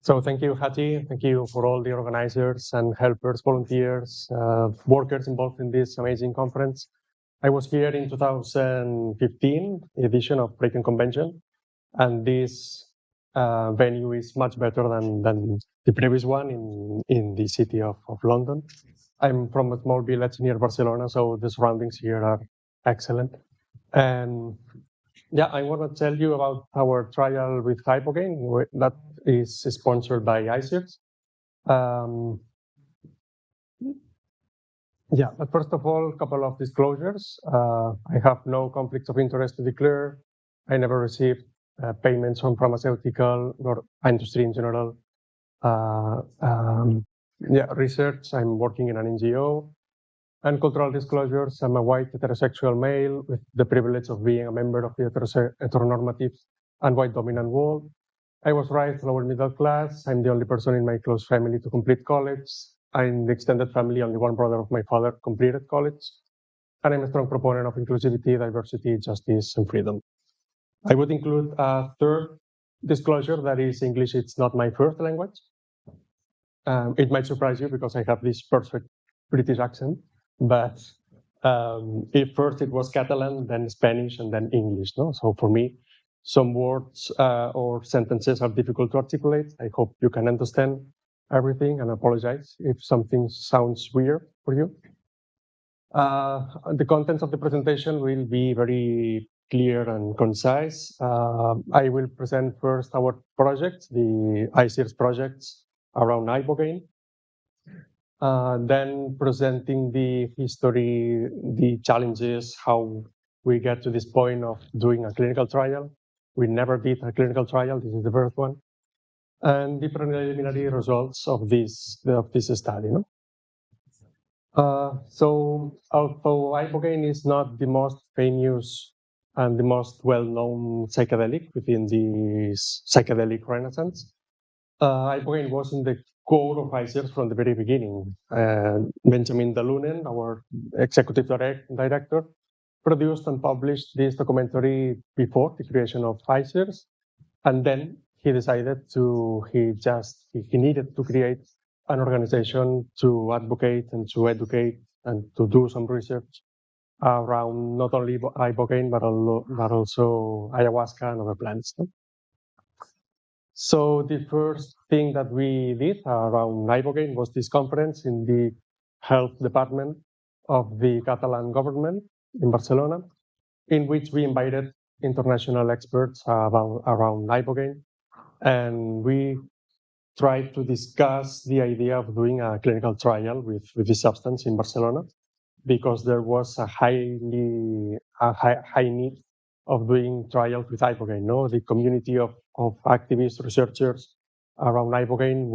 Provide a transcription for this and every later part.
So thank you, Hati. Thank you for all the organizers and helpers, volunteers, workers involved in this amazing conference. I was here in 2015 edition of Breaking Convention, and this venue is much better than the previous one in the city of London. I'm from a small village near Barcelona, so the surroundings here are excellent. And yeah, I want to tell you about our trial with Ibogaine that is sponsored by ICERS. Yeah, but first of all, a couple of disclosures. I have no conflicts of interest to declare. I never received payments from pharmaceutical or industry in general. Research, I'm working in an NGO. And cultural disclosures, I'm a white heterosexual male with the privilege of being a member of the heteronormative and white dominant world. I was raised lower middle class. I'm the only person in my close family to complete college. In the extended family, only one brother of my father completed college. And I'm a strong proponent of inclusivity, diversity, justice, and freedom. I would include a third disclosure, that is English, it's not my first language. It might surprise you because I have this perfect British accent, but if first it was Catalan, then Spanish, and then English. No? So for me, some words or sentences are difficult to articulate. I hope you can understand everything, and apologize if something sounds weird for you. The contents of the presentation will be very clear and concise. I will present first our project, the ICERS projects around Ibogaine. Then presenting the history, the challenges, how we get to this point of doing a clinical trial. We never did a clinical trial. This is the first one. And the preliminary results of this study. No? So although Ibogaine is not the most famous and the most well-known psychedelic within the psychedelic renaissance, Ibogaine was in the core of ICERS from the very beginning. Benjamin Dalunen, our executive director, produced and published this documentary before the creation of ICERS, and then he decided he needed to create an organization to advocate and to educate and to do some research around not only Ibogaine but also ayahuasca and other plants. No? So the first thing that we did around Ibogaine was this conference in the health department of the Catalan government in Barcelona, in which we invited international experts around Ibogaine, and we tried to discuss the idea of doing a clinical trial with this substance in Barcelona, because there was a high need of doing trials with Ibogaine. No, the community of activists, researchers around Ibogaine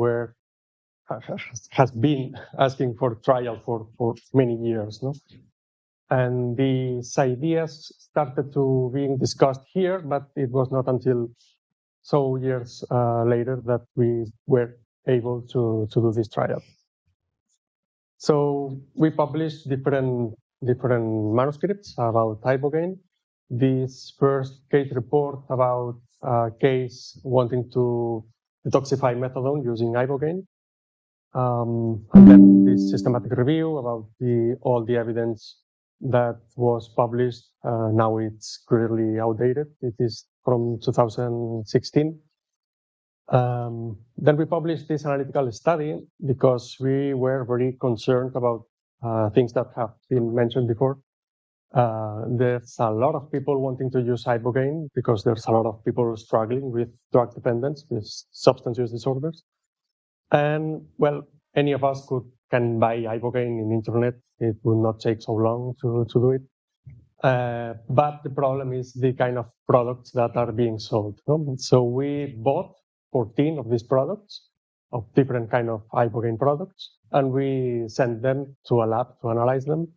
has been asking for trial for many years. No, and these ideas started to being discussed here, but it was not until years later that we were able to do this trial. So we published different manuscripts about Ibogaine. This first case report about a case wanting to detoxify methadone using Ibogaine. And then this systematic review about all the evidence that was published. Now it's clearly outdated. It is from 2016. Then we published this analytical study because we were very concerned about things that have been mentioned before. There's a lot of people wanting to use Ibogaine because there's a lot of people struggling with drug dependence, with substance use disorders. And well, any of us can buy Ibogaine in the internet. It will not take so long to do it. But the problem is the kind of products that are being sold. No? So we bought 14 of these products, of different kind of Ibogaine products, and we sent them to a lab to analyze them.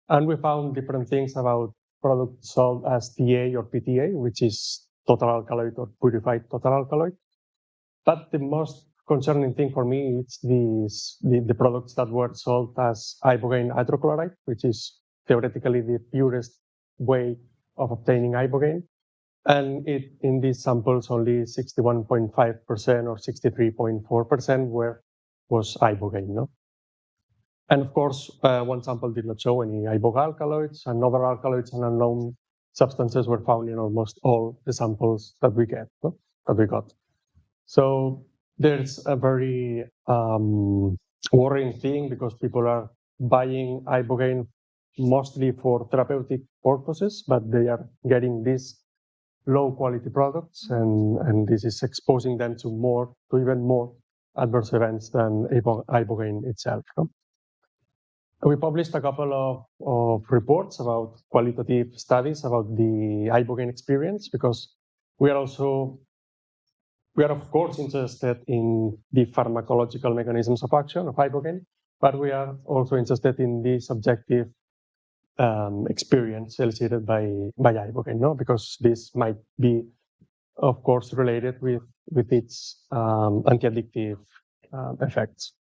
And we found different things about products sold as TA or PTA, which is total alkaloid or purified total alkaloid. But the most concerning thing for me is the products that were sold as Ibogaine hydrochloride, which is theoretically the purest way of obtaining Ibogaine. And in these samples, only 61.5% or 63.4% was Ibogaine. No? And of course, one sample did not show any iboga alkaloids, and other alkaloids and unknown substances were found in almost all the samples that we got. So there's a very worrying thing, because people are buying Ibogaine mostly for therapeutic purposes, but they are getting these low quality products, and this is exposing them to even more adverse events than Ibogaine itself. No? We published a couple of reports about qualitative studies about the Ibogaine experience, because we are of course interested in the pharmacological mechanisms of action of Ibogaine, but we are also interested in the subjective experience elicited by Ibogaine, no? Because this might be, of course, related with its anti-addictive effects.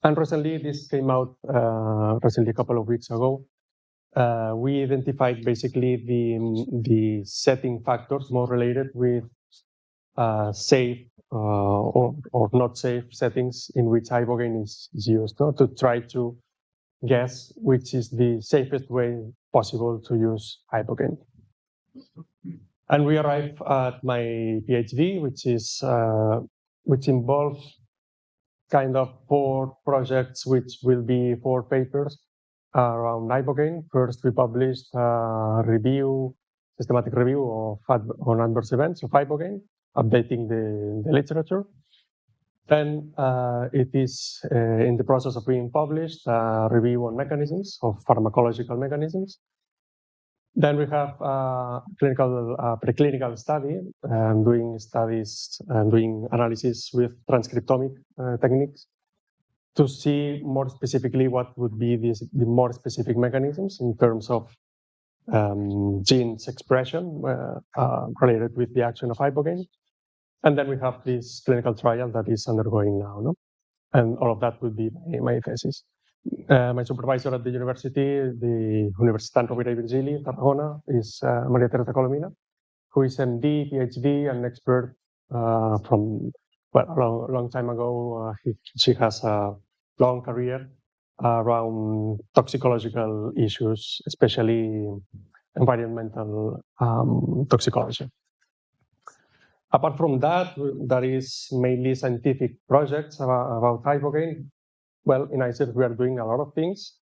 And recently, this came out a couple of weeks ago. We identified basically the setting factors more related with safe or not safe settings in which Ibogaine is used, no? To try to guess which is the safest way possible to use Ibogaine. And we arrived at my PhD, which involves kind of 4 projects, which will be 4 papers around Ibogaine. First, we published a systematic review on adverse events of Ibogaine, updating the literature. Then it is in the process of being published, a review on mechanisms, of pharmacological mechanisms. Then we have a preclinical study, doing studies and doing analysis with transcriptomic techniques to see more specifically what would be the more specific mechanisms in terms of genes expression related with the action of Ibogaine. And then we have this clinical trial that is undergoing now, no? And all of that would be my thesis. My supervisor at the university, the Universitat Rovira i Virgili, Tarragona, is Maria Teresa Colomina, who is MD, PhD, and expert from a long time ago. She has a long career around toxicological issues, especially environmental toxicology. Apart from that, there is mainly scientific projects about Ibogaine. Well, in ICER, we are doing a lot of things.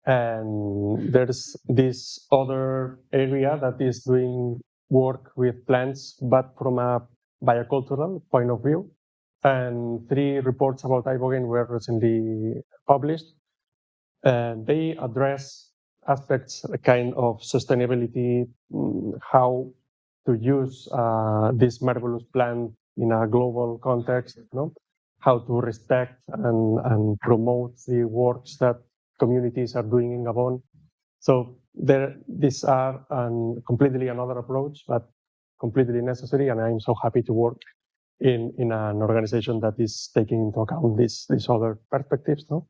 And there's this other area that is doing work with plants, but from a biocultural point of view. And 3 reports about Ibogaine were recently published. And they address aspects kind of sustainability, how to use this marvelous plant in a global context, no? How to respect and promote the works that communities are doing in Gabon. So these are completely another approach, but completely necessary. And I'm so happy to work in an organization that is taking into account these other perspectives, no?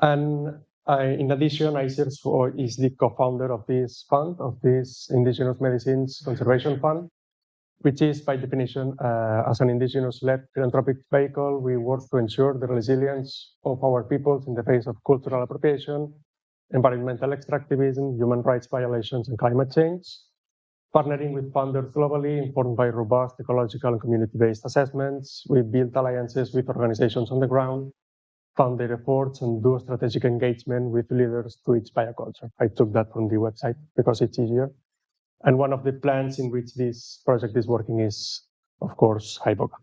And in addition, ICER is the co-founder of this fund, of this Indigenous Medicines Conservation Fund, which is by definition, as an indigenous-led philanthropic vehicle, we work to ensure the resilience of our peoples in the face of cultural appropriation, environmental extractivism, human rights violations, and climate change. Partnering with funders globally, informed by robust ecological and community-based assessments, we build alliances with organizations on the ground, fund their efforts, and do strategic engagement with leaders to each bioculture. I took that from the website because it's easier. And one of the plants in which this project is working is, of course, Iboga.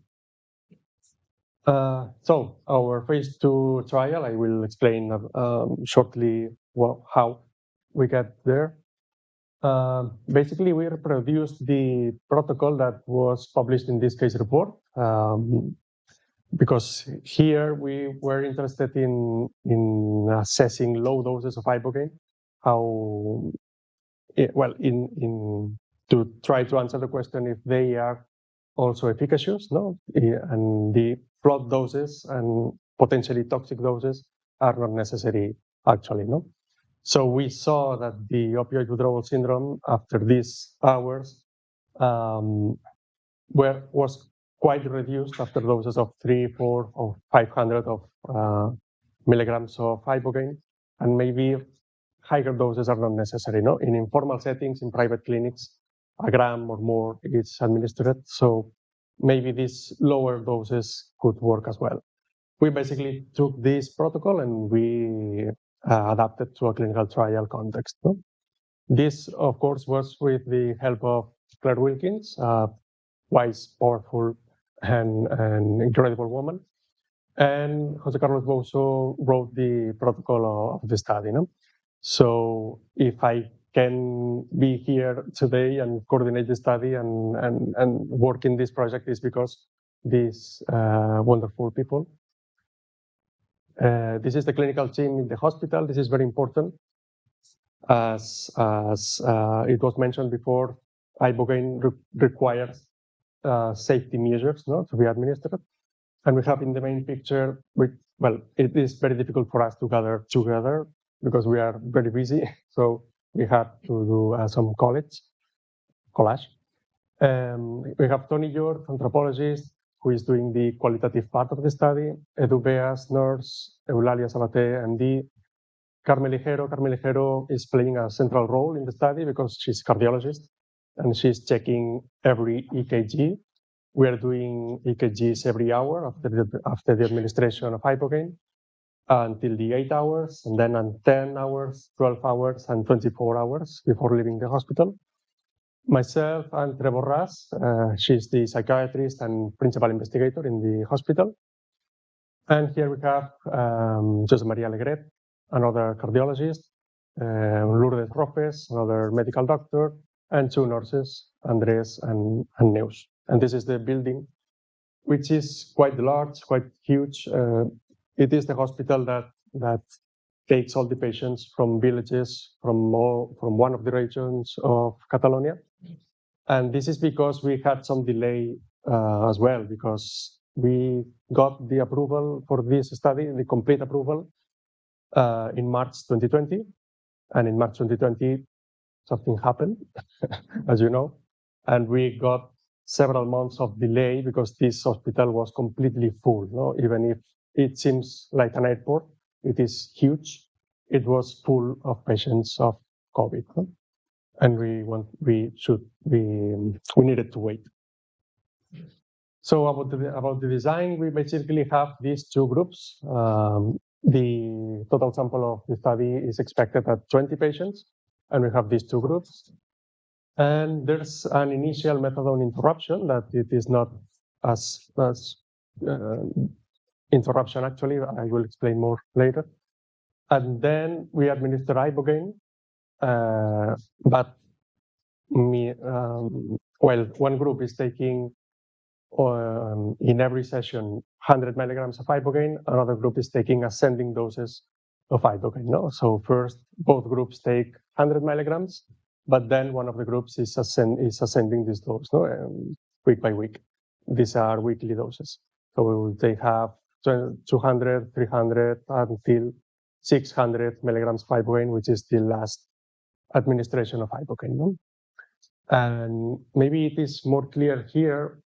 So our phase 2 trial, I will explain shortly how we get there. Basically, we reproduced the protocol that was published in this case report, because here we were interested in assessing low doses of Ibogaine, to try to answer the question if they are also efficacious, no? And the flood doses and potentially toxic doses are not necessary, actually, no? So we saw that the opioid withdrawal syndrome after these hours was quite reduced after doses of 3, 4, or 500 of milligrams of Ibogaine, and maybe higher doses are not necessary. No, in informal settings, in private clinics, a gram or more is administered. So maybe these lower doses could work as well. We basically took this protocol and we adapted to a clinical trial context. No? This, of course, was with the help of Claire Wilkins, wise, powerful, and incredible woman. And Jose Carlos Bouso wrote the protocol of the study. No? So if I can be here today and coordinate the study and work in this project is because these wonderful people. This is the clinical team in the hospital. This is very important. As it was mentioned before, Ibogaine requires safety measures to be administered. And we have in the main picture, well, it is very difficult for us to gather together because we are very busy. So we had to do some collage. We have Tony York, anthropologist, who is doing the qualitative part of the study, Edu Beas, nurse, Eulalia Sabate, MD, Carmen Ligero is playing a central role in the study because she's a cardiologist and she's checking every EKG. We are doing EKGs every hour after the administration of Ibogaine until the 8 hours, and then on 10 hours, 12 hours, and 24 hours before leaving the hospital. Myself and Trevor Ras, she's the psychiatrist and principal investigator in the hospital. And here we have Jose Maria Alegret, another cardiologist, Lourdes Ropes, another medical doctor, and 2 nurses, Andres and Neus. And this is the building, which is quite large, quite huge. It is the hospital that takes all the patients from villages from one of the regions of Catalonia. And this is because we had some delay as well, because we got the approval for this study, the complete approval, in March 2020. And in March 2020, something happened, as you know, and we got several months of delay because this hospital was completely full. No? Even if it seems like an airport, it is huge. It was full of patients of COVID. No? And we needed to wait. So about the design, we basically have these 2 groups. The total sample of the study is expected at 20 patients, and we have these 2 groups. And there's an initial methadone interruption that it is not as interruption, actually. I will explain more later. And then we administer Ibogaine, but one group is taking in every session 100 milligrams of Ibogaine, another group is taking ascending doses of Ibogaine. No? So first, both groups take 100 milligrams, but then one of the groups is ascending this dose week by week. These are weekly doses. So they have 200, 300, until 600 milligrams of Ibogaine, which is the last administration of Ibogaine. No? And maybe it is more clear here.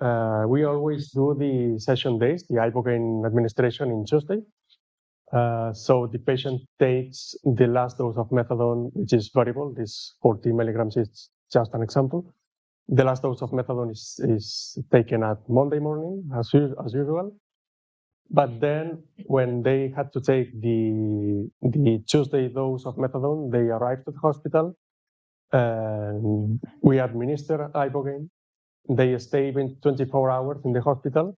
We always do the session days, the Ibogaine administration in Tuesday. So the patient takes the last dose of methadone, which is variable. This 40 milligrams is just an example. The last dose of methadone is taken at Monday morning, as usual. But then when they had to take the Tuesday dose of methadone, they arrived at the hospital and we administer Ibogaine. They stay 24 hours in the hospital.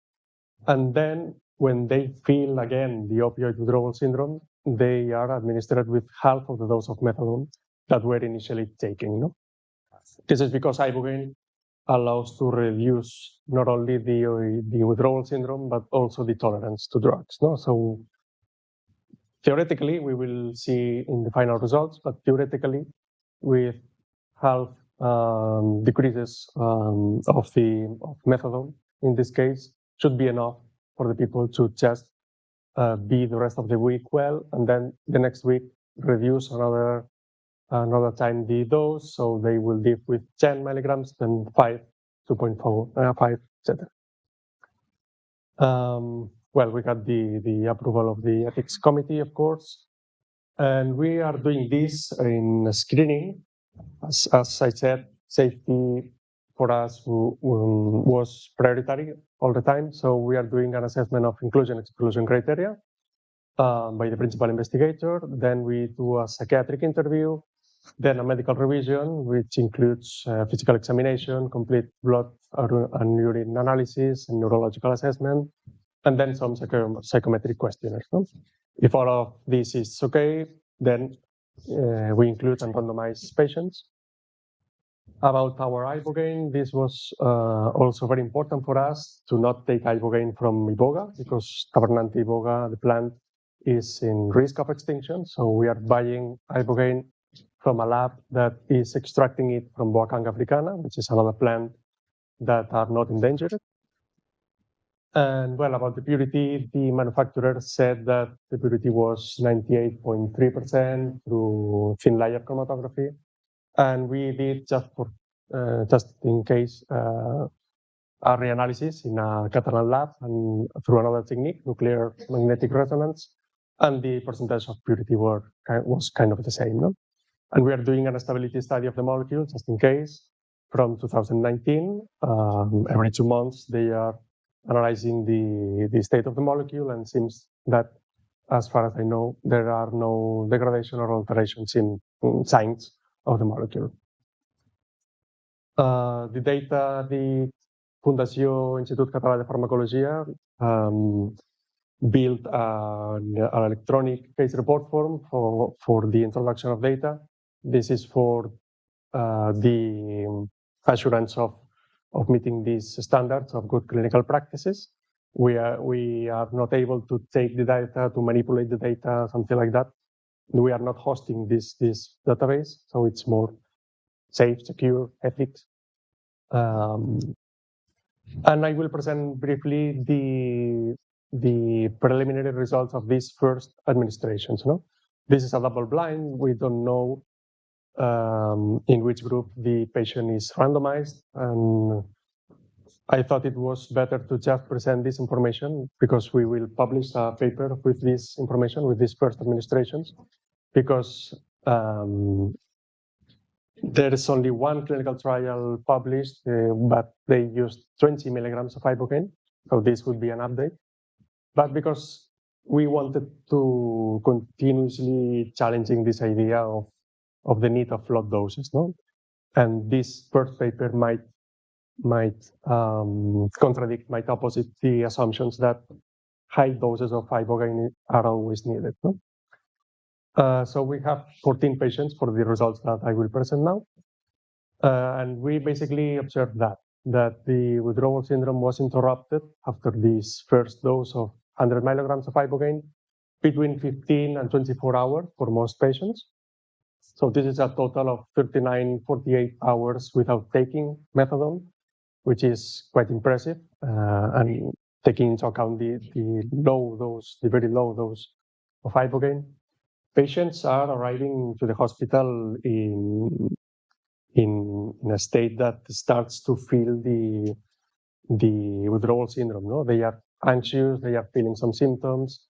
And then when they feel again the opioid withdrawal syndrome, they are administered with half of the dose of methadone that were initially taken. No? This is because Ibogaine allows to reduce not only the withdrawal syndrome, but also the tolerance to drugs. No? So theoretically, we will see in the final results, but theoretically, with half decreases of methadone, in this case, should be enough for the people to just be the rest of the week well, and then the next week reduce another time the dose, so they will live with 10 milligrams, then 5, 2.4, 5, etc. Well, we got the approval of the ethics committee, of course, and we are doing this in screening. As I said, safety for us was priority all the time, so we are doing an assessment of inclusion-exclusion criteria by the principal investigator. Then we do a psychiatric interview, then a medical revision, which includes physical examination, complete blood and urine analysis, and neurological assessment, and then some psychometric questionnaires. No? If all of this is okay, then we include and randomize patients. About our Ibogaine, this was also very important for us to not take Ibogaine from Iboga, because Tabernante Iboga, the plant, is in risk of extinction. So we are buying Ibogaine from a lab that is extracting it from Boacanga africana, which is another plant that are not endangered. And well, about the purity, the manufacturer said that the purity was 98.3% through thin layer chromatography. And we did, just in case, a reanalysis in a Catalan lab and through another technique, nuclear magnetic resonance, and the percentage of purity was kind of the same. No? And we are doing a stability study of the molecule, just in case, from 2019. Every 2 months, they are analyzing the state of the molecule, and seems that, as far as I know, there are no degradation or alterations in signs of the molecule. The data, the Fundació Institut Català de Farmacologia built an electronic case report form for the introduction of data. This is for the assurance of meeting these standards of good clinical practices. We are not able to take the data, to manipulate the data, something like that. We are not hosting this database, so it's more safe, secure, ethics. And I will present briefly the preliminary results of these first administrations. No? This is a double blind. We don't know in which group the patient is randomized. And I thought it was better to just present this information, because we will publish a paper with this information, with these first administrations, because there is only one clinical trial published, but they used 20 milligrams of Ibogaine, so this would be an update. But because we wanted to continuously challenging this idea of the need of low doses, no? And this first paper might contradict, might opposite the assumptions that high doses of Ibogaine are always needed. No? So we have 14 patients for the results that I will present now. And we basically observed that the withdrawal syndrome was interrupted after this first dose of 100 milligrams of Ibogaine between 15 and 24 hours for most patients. So this is a total of 39, 48 hours without taking methadone, which is quite impressive. And taking into account the low dose, the very low dose of Ibogaine, patients are arriving to the hospital in a state that starts to feel the withdrawal syndrome. No? They are anxious, they are feeling some symptoms,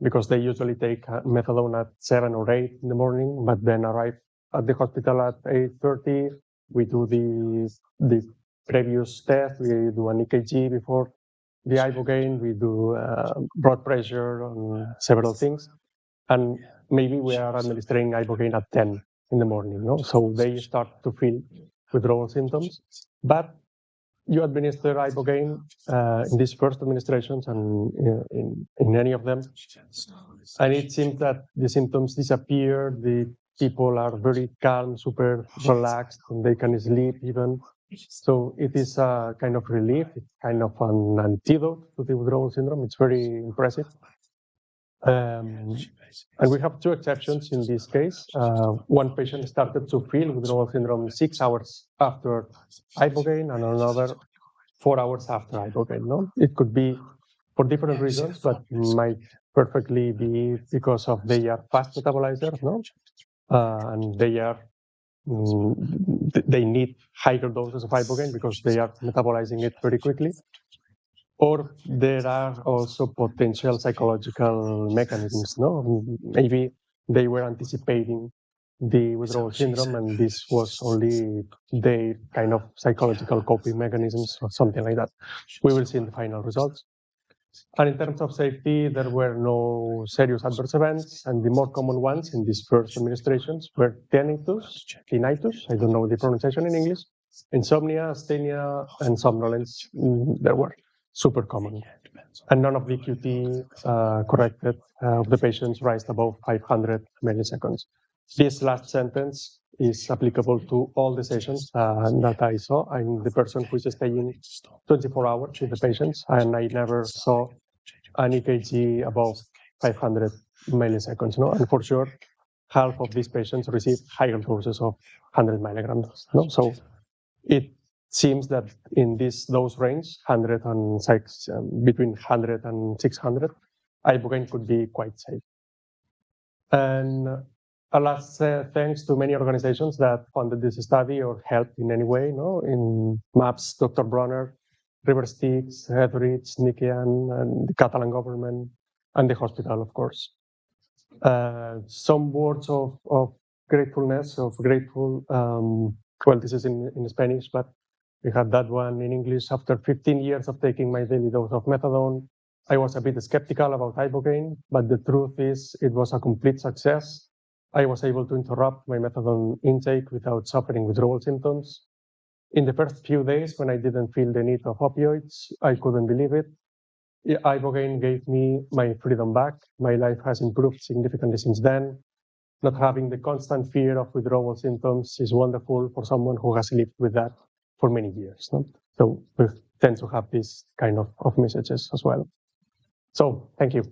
because they usually take methadone at 7 or 8 in the morning, but then arrive at the hospital at 8:30. We do the previous test, we do an EKG before the Ibogaine, we do blood pressure on several things, and maybe we are administering Ibogaine at 10 in the morning. No? So they start to feel withdrawal symptoms, but you administer Ibogaine in these first administrations and in any of them, and it seems that the symptoms disappear. The people are very calm, super relaxed, and they can sleep even. So it is a kind of relief, it's kind of an antidote to the withdrawal syndrome. It's very impressive. And we have two exceptions in this case. One patient started to feel withdrawal syndrome 6 hours after Ibogaine, and another 4 hours after Ibogaine. No? It could be for different reasons, but might perfectly be because of they are fast metabolizers, no? And they are they need higher doses of ibogaine because they are metabolizing it very quickly. Or there are also potential psychological mechanisms, no? Maybe they were anticipating the withdrawal syndrome, and this was only their kind of psychological coping mechanisms or something like that. We will see in the final results. And in terms of safety, there were no serious adverse events, and the more common ones in these first administrations were tinnitus, I don't know the pronunciation in English, insomnia, asthenia, and somnolence. There were super common. And none of the QT corrected of the patients raised above 500 milliseconds. This last sentence is applicable to all the sessions that I saw. I'm the person who is staying 24 hours with the patients, and I never saw an EKG above 500 milliseconds. No? And for sure, half of these patients received higher doses of 100 milligrams. No? So it seems that in this dose range, 106, between 100 and 600, ibogaine could be quite safe. And a last thanks to many organizations that funded this study or helped in any way, no? In MAPS, Dr. Bronner, River Styx, Etheridge, Nikian, and the Catalan government, and the hospital, of course. Some words of gratefulness, well, this is in Spanish, but we have that one in English. After 15 years of taking my daily dose of methadone, I was a bit skeptical about ibogaine, but the truth is it was a complete success. I was able to interrupt my methadone intake without suffering withdrawal symptoms. In the first few days, when I didn't feel the need of opioids, I couldn't believe it. Ibogaine gave me my freedom back. My life has improved significantly since then. Not having the constant fear of withdrawal symptoms is wonderful for someone who has lived with that for many years. No? So we tend to have this kind of messages as well. So thank you.